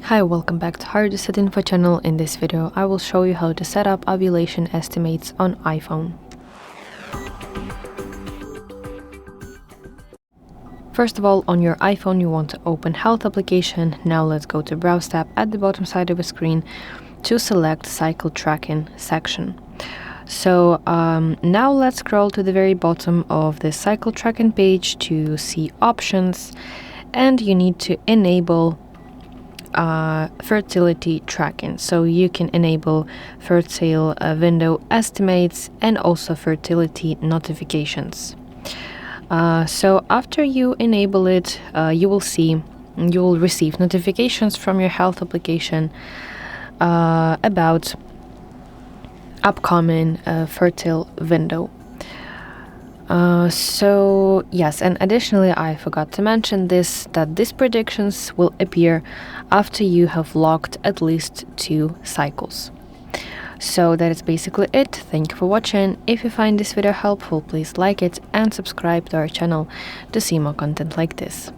Hi, welcome back to HardReset.Info channel. In this video, I will show you how to set up ovulation estimates on iPhone. First of all, on your iPhone, you want to open Health application. Now let's go to Browse tab at the bottom side of the screen to select Cycle Tracking section. So now let's scroll to the very bottom of the Cycle Tracking page to see options, and you need to enable fertility tracking. So you can enable fertile window estimates and also fertility notifications. So after you enable it, you will receive notifications from your health application about upcoming fertile window. So yes, and additionally I forgot to mention that these predictions will appear after you have logged at least 2 cycles. So that is basically it. Thank you for watching. If you find this video helpful, please like it and subscribe to our channel to see more content like this.